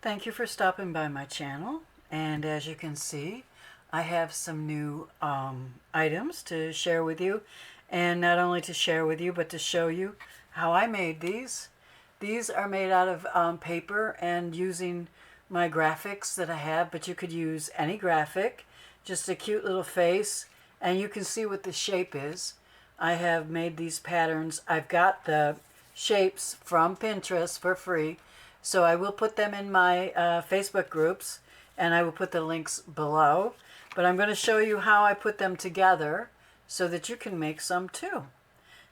Thank you for stopping by my channel, and as you can see I have some new items to share with you, and not only to share with you but to show you how I made these. These are made out of paper and using my graphics that I have, but you could use any graphic, just a cute little face, and you can see what the shape is. I have made these patterns. I've got the shapes from Pinterest for free, so I will put them in my Facebook groups, and I will put the links below. But I'm going to show you how I put them together so that you can make some too.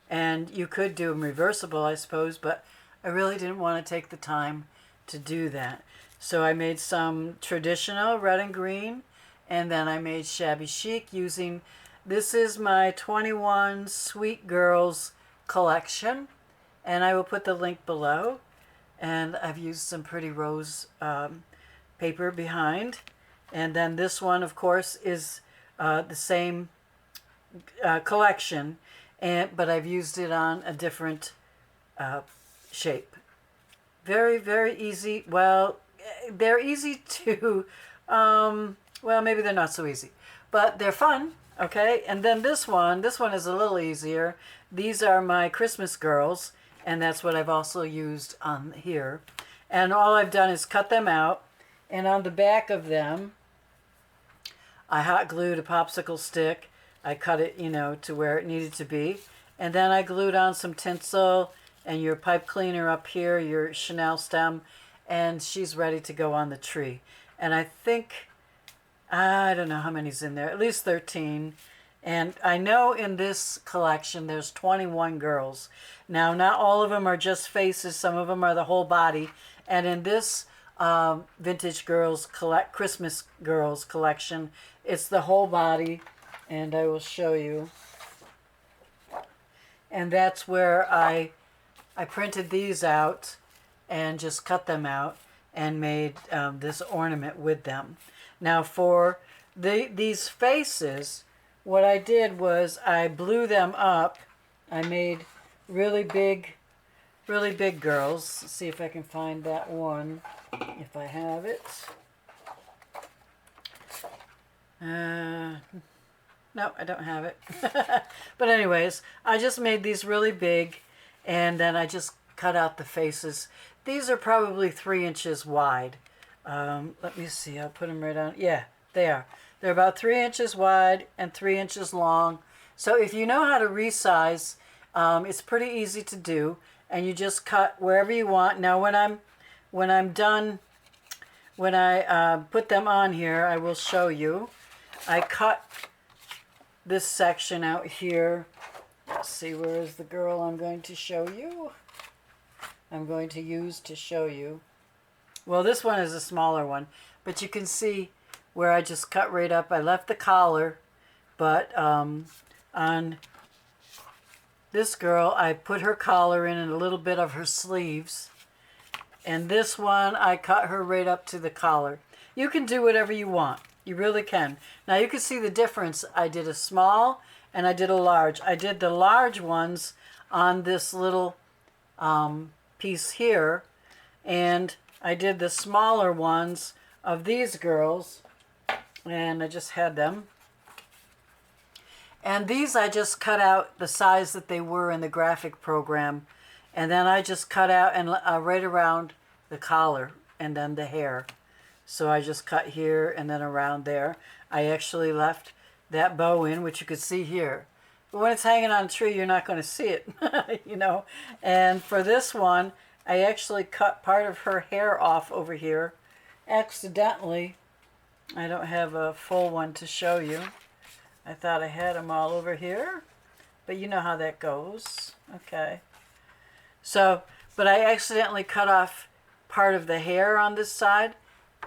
And you could do them reversible, I suppose, but I really didn't want to take the time to do that. So I made some traditional red and green, and then I made shabby chic using, this is my 21 Sweet Girls collection, and I will put the link below. And I've used some pretty rose paper behind. And then this one, of course, is the same collection, but I've used it on a different shape. Very, very easy. Well, they're easy to, well, maybe they're not so easy, but they're fun, okay? And then this one is a little easier. These are my Christmas girls, and that's what I've also used on here. And all I've done is cut them out, and on the back of them, I hot glued a popsicle stick. I cut it, you know, to where it needed to be. And then I glued on some tinsel and your pipe cleaner up here, your Chanel stem, and she's ready to go on the tree. And I think, I don't know how many's in there, at least 13. And I know in this collection there's 21 girls. Now, not all of them are just faces, some of them are the whole body. And in this Vintage Girls Christmas Girls collection, it's the whole body, and I will show you. And that's where I printed these out and just cut them out and made this ornament with them. Now for these faces, what I did was I blew them up. I made really big girls. Let's see if I can find that one, if I have it. No, I don't have it. But anyways, I just made these really big, and then I just cut out the faces. These are probably 3 inches wide. Let me see, I'll put them right on. Yeah, they are. They're about 3 inches wide and 3 inches long. So if you know how to resize, it's pretty easy to do, and you just cut wherever you want. Now when I'm done, when I put them on here, I will show you. I cut this section out here. Let's see, where is the girl I'm going to show you? I'm going to use to show you. Well, this one is a smaller one, but you can see where I just cut right up. I left the collar, but on this girl, I put her collar in and a little bit of her sleeves. And this one, I cut her right up to the collar. You can do whatever you want. You really can. Now you can see the difference. I did a small and I did a large. I did the large ones on this little piece here, and I did the smaller ones of these girls, and I just had them. And these I just cut out the size that they were in the graphic program, and then I just cut out and right around the collar and then the hair. So I just cut here and then around there. I actually left that bow in, which you could see here. But when it's hanging on a tree, you're not going to see it, you know. And for this one, I actually cut part of her hair off over here accidentally. I don't have a full one to show you. I thought I had them all over here, but you know how that goes. Okay. So, but I accidentally cut off part of the hair on this side,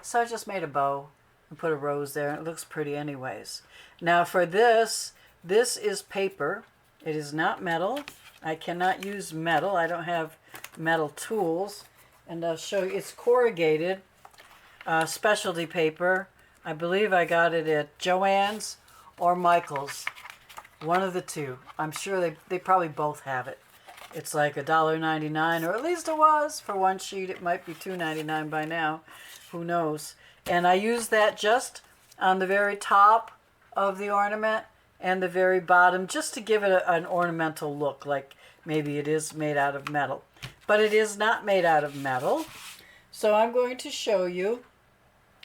so I just made a bow and put a rose there, and it looks pretty anyways. Now for this is paper. It is not metal. I cannot use metal. I don't have metal tools. And I'll show you, it's corrugated specialty paper. I believe I got it at Joann's or Michael's. One of the two. I'm sure they probably both have it. It's like $1.99, or at least it was for one sheet. It might be $2.99 by now. Who knows? And I use that just on the very top of the ornament and the very bottom, just to give it an ornamental look, like maybe it is made out of metal. But it is not made out of metal. So I'm going to show you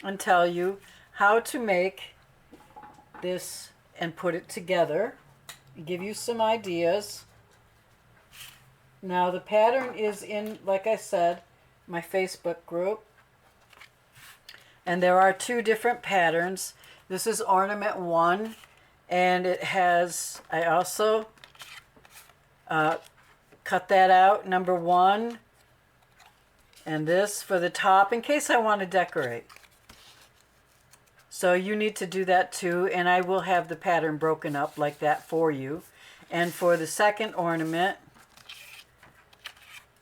and tell you how to make this and put it together, give you some ideas. Now the pattern is in, like I said, my Facebook group. And there are two different patterns. This is ornament 1, and it has, I also cut that out, number 1, and this for the top in case I want to decorate. So you need to do that too, and I will have the pattern broken up like that for you. And for the second ornament,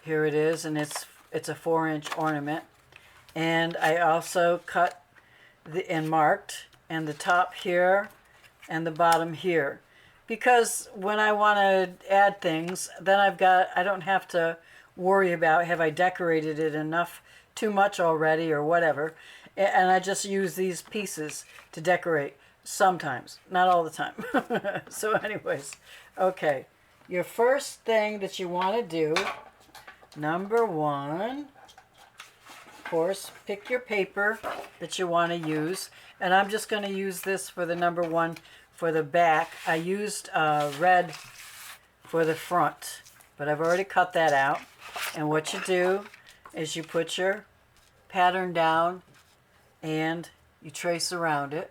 here it is, and it's a 4-inch ornament. And I also cut and marked, and the top here and the bottom here. Because when I want to add things, then I don't have to worry about have I decorated it enough, too much already or whatever. And I just use these pieces to decorate sometimes, not all the time. So anyways, okay. Your first thing that you want to do, number 1, of course, pick your paper that you want to use. And I'm just going to use this for the number 1 for the back. I used red for the front, but I've already cut that out. And what you do is you put your pattern down and you trace around it,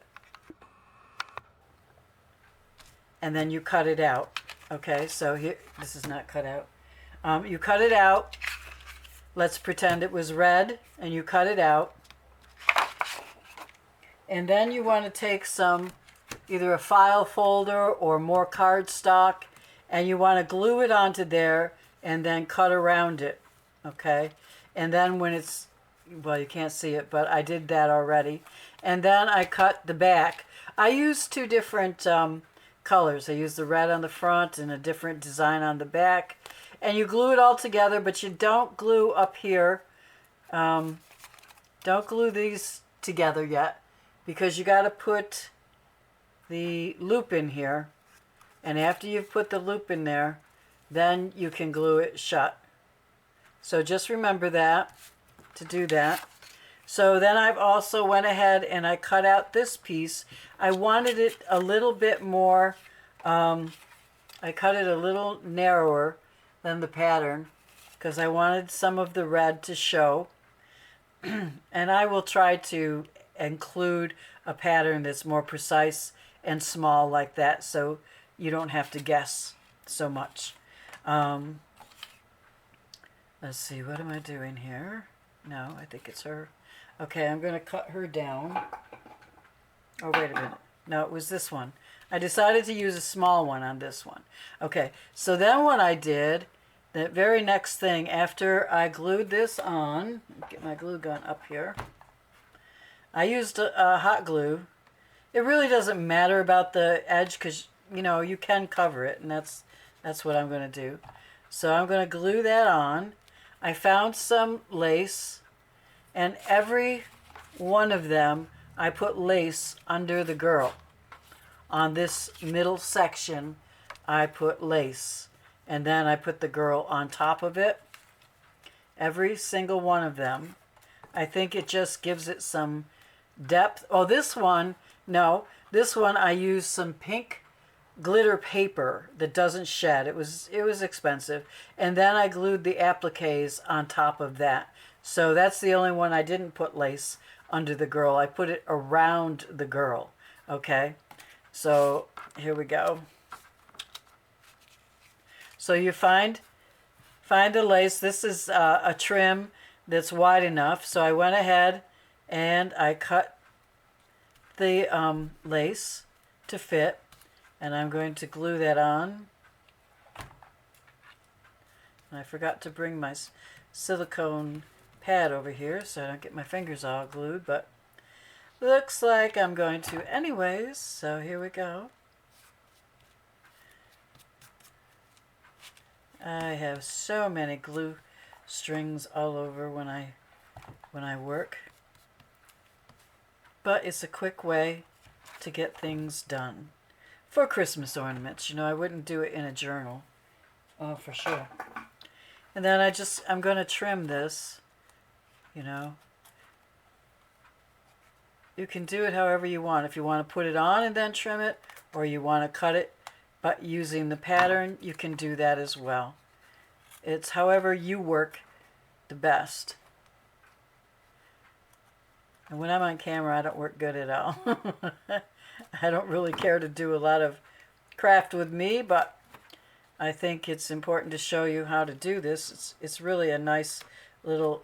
and then you cut it out. Okay, so here, this is not cut out. You cut it out. Let's pretend it was red, and you cut it out. And then you want to take some, either a file folder or more cardstock, and you want to glue it onto there and then cut around it. Okay, and then when it's, well, you can't see it, but I did that already. And then I cut the back. I used 2 different colors. I used the red on the front and a different design on the back. And you glue it all together, but you don't glue up here. Don't glue these together yet, because you got to put the loop in here. And after you've put the loop in there, then you can glue it shut. So just remember that, to do that. So then I've also went ahead and I cut out this piece. I wanted it a little bit more, I cut it a little narrower than the pattern because I wanted some of the red to show. And I will try to include a pattern that's more precise and small like that, so you don't have to guess so much. Let's see, what am I doing here? No, I think it's her. Okay, I'm going to cut her down. Oh, wait a minute. No, it was this one. I decided to use a small one on this one. Okay, so then what I did, the very next thing, after I glued this on, get my glue gun up here, I used a hot glue. It really doesn't matter about the edge because, you know, you can cover it, and that's what I'm going to do. So I'm going to glue that on. I found some lace, and every one of them I put lace under the girl. On this middle section I put lace, and then I put the girl on top of it. Every single one of them. I think it just gives it some depth. Oh, this one, no, this one I used some pink glitter paper that doesn't shed. It was expensive, and then I glued the appliques on top of that. So that's the only one I didn't put lace under the girl. I put it around the girl. Okay, so here we go. So you find a lace. This is a trim that's wide enough, so I went ahead and I cut the lace to fit. And I'm going to glue that on. And I forgot to bring my silicone pad over here so I don't get my fingers all glued, but looks like I'm going to anyways, so here we go. I have so many glue strings all over when I work. But it's a quick way to get things done. For Christmas ornaments, you know, I wouldn't do it in a journal. Oh, for sure. And then I'm going to trim this, you know. You can do it however you want. If you want to put it on and then trim it, or you want to cut it, but using the pattern, you can do that as well. It's however you work the best. And when I'm on camera, I don't work good at all. I don't really care to do a lot of craft with me, but I think it's important to show you how to do this. It's really a nice little...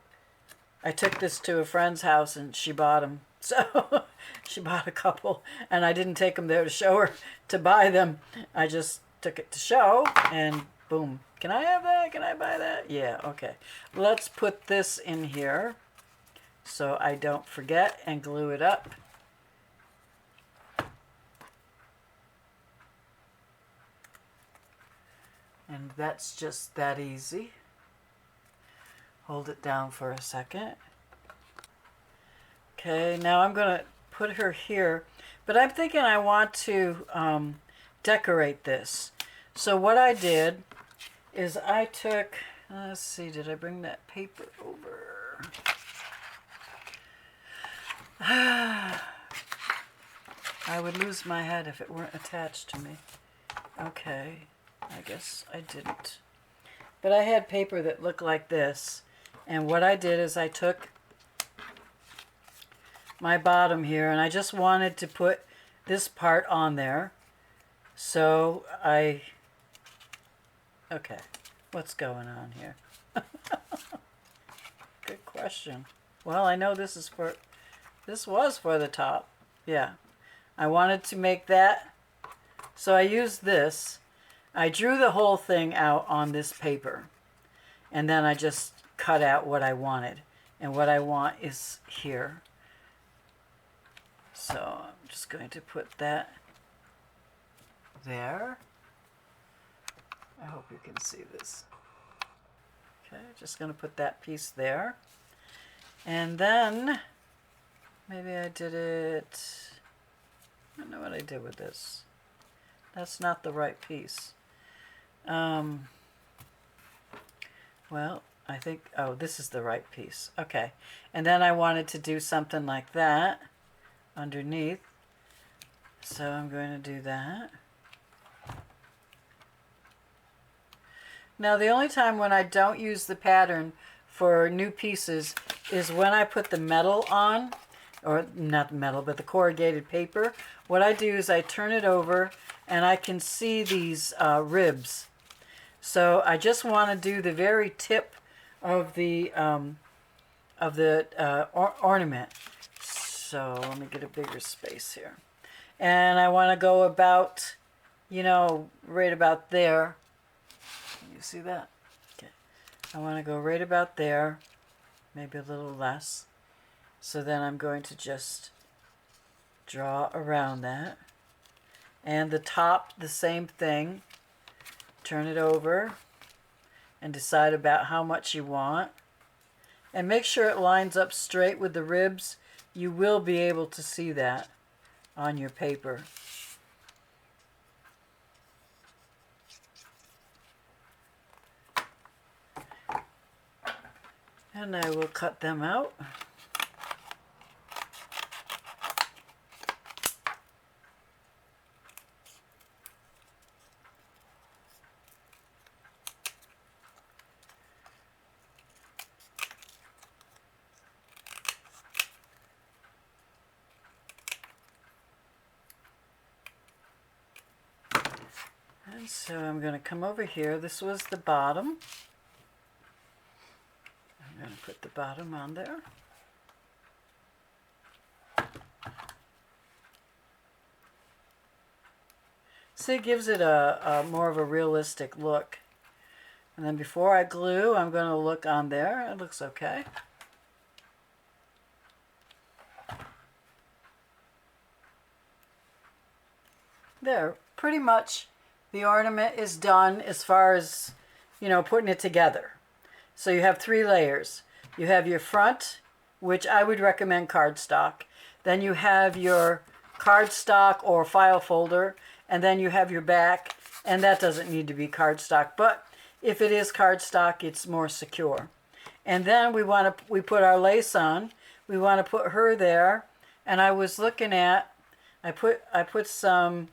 I took this to a friend's house and she bought them. So she bought a couple, and I didn't take them there to show her to buy them. I just took it to show, and boom. Can I have that? Can I buy that? Yeah, okay. Let's put this in here so I don't forget, and glue it up. And that's just that easy. Hold it down for a second. Okay, now I'm going to put her here, but I'm thinking I want to decorate this. So what I did is I took, let's see, did I bring that paper over? I would lose my head if it weren't attached to me. Okay, I guess I didn't. But I had paper that looked like this, and what I did is I took my bottom here, and I just wanted to put this part on there. So okay, what's going on here? Good question. Well, I know this was for the top. Yeah, I wanted to make that, so I used this. I drew the whole thing out on this paper, and then I just cut out what I wanted, and what I want is here. So I'm just going to put that there. I hope you can see this. Okay, just going to put that piece there. And then, maybe I did it, I don't know what I did with this. That's not the right piece. Well, I think, oh, this is the right piece. Okay, and then I wanted to do something like that underneath, so I'm going to do that. Now the only time when I don't use the pattern for new pieces is when I put the metal on, or not the metal, but the corrugated paper. What I do is I turn it over and I can see these ribs. So I just want to do the very tip of the ornament. So let me get a bigger space here. And I want to go about, you know, right about there. You see that? Okay. I want to go right about there, maybe a little less. So then I'm going to just draw around that. And the top, the same thing. Turn it over and decide about how much you want. And make sure it lines up straight with the ribs. You will be able to see that on your paper. And I will cut them out. And so I'm going to come over here. This was the bottom. I'm going to put the bottom on there. See, it gives it a more of a realistic look. And then before I glue, I'm going to look on there. It looks okay. There, pretty much the ornament is done as far as putting it together. So you have 3 layers. You have your front, which I would recommend cardstock. Then you have your cardstock or file folder, and then you have your back, and that doesn't need to be cardstock, but if it is cardstock, it's more secure. And then we put our lace on. We want to put her there, and I was looking at, I put some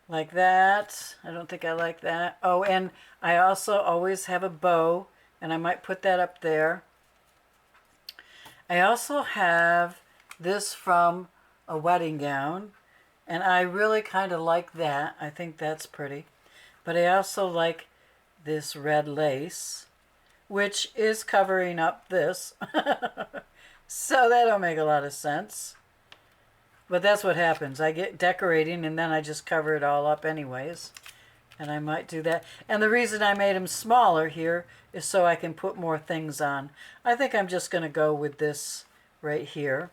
like that. I don't think I like that. Oh, and I also always have a bow, and I might put that up there. I also have this from a wedding gown, and I really kind of like that. I think that's pretty. But I also like this red lace, which is covering up this. So that don't make a lot of sense. But that's what happens. I get decorating and then I just cover it all up anyways. And I might do that. And the reason I made them smaller here is so I can put more things on. I think I'm just going to go with this right here.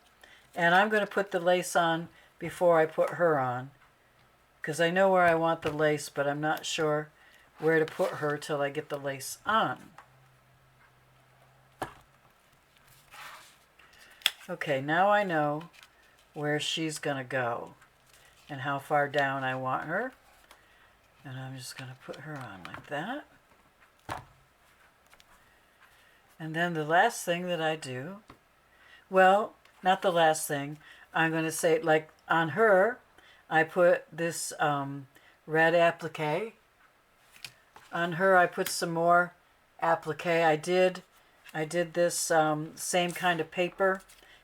And I'm going to put the lace on before I put her on. Because I know where I want the lace, but I'm not sure where to put her till I get the lace on. Okay, now I know where she's going to go and how far down I want her. And I'm just going to put her on like that. And then the last thing that I do, well, not the last thing, I'm going to say, like on her, I put this red applique. On her, I put some more applique. I did this same kind of paper.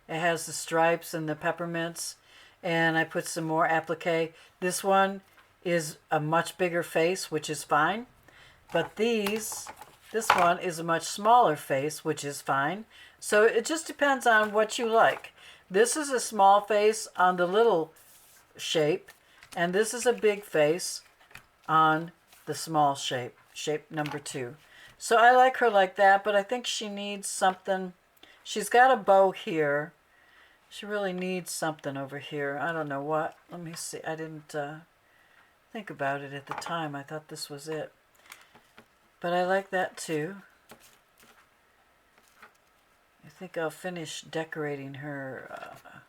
It has the stripes and the peppermints, and I put some more applique. This one is a much bigger face, which is fine, but this one is a much smaller face, which is fine. So it just depends on what you like. This is a small face on the little shape, and this is a big face on the small shape number 2. So I like her like that, but I think she needs something. She's got a bow here. She really needs something over here. I don't know what. Let me see. I didn't think about it at the time. I thought this was it. But I like that too. I think I'll finish decorating her at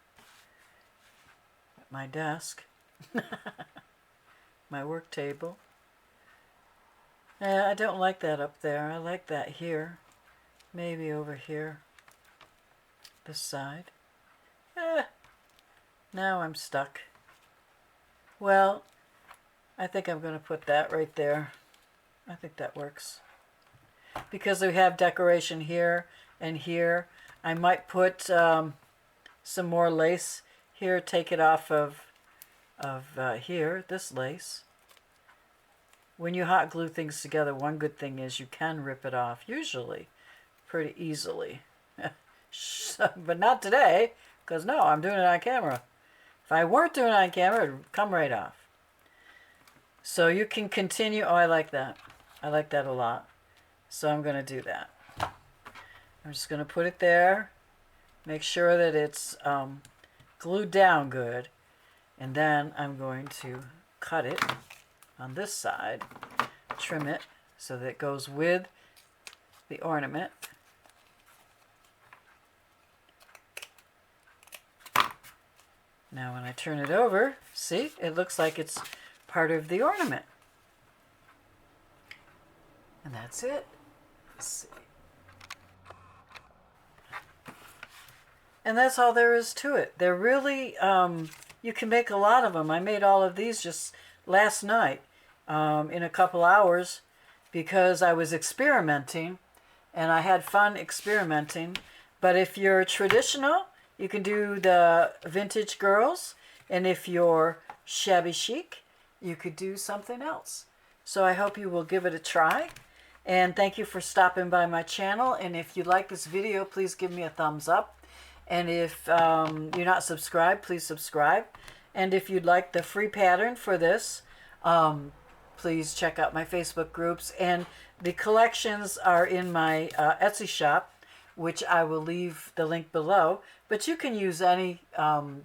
my desk. My work table. I don't like that up there. I like that here. Maybe over here. This side. Now I'm stuck. Well, I think I'm going to put that right there. I think that works. Because we have decoration here and here, I might put some more lace here, take it off of here, this lace. When you hot glue things together, one good thing is you can rip it off, usually, pretty easily. But not today, because no, I'm doing it on camera. If I weren't doing it on camera, it would come right off. So you can continue. Oh, I like that. I like that a lot. So I'm going to do that. I'm just going to put it there. Make sure that it's glued down good. And then I'm going to cut it on this side. Trim it so that it goes with the ornament. Now when I turn it over, see, it looks like it's part of the ornament. And that's it. Let's see. And that's all there is to it. They're really, you can make a lot of them. I made all of these just last night in a couple hours because I was experimenting and I had fun experimenting. But if you're traditional, you can do the vintage girls, and if you're shabby chic, you could do something else. So I hope you will give it a try, and thank you for stopping by my channel. And if you like this video, please give me a thumbs up, and if you're not subscribed, please subscribe. And if you'd like the free pattern for this, please check out my Facebook groups, and the collections are in my Etsy shop, which I will leave the link below. But you can use any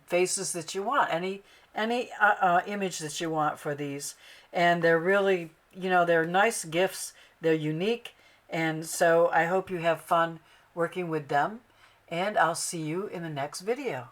faces that you want, any image that you want for these. And they're really, they're nice gifts They're unique, and so I hope you have fun working with them, and I'll see you in the next video.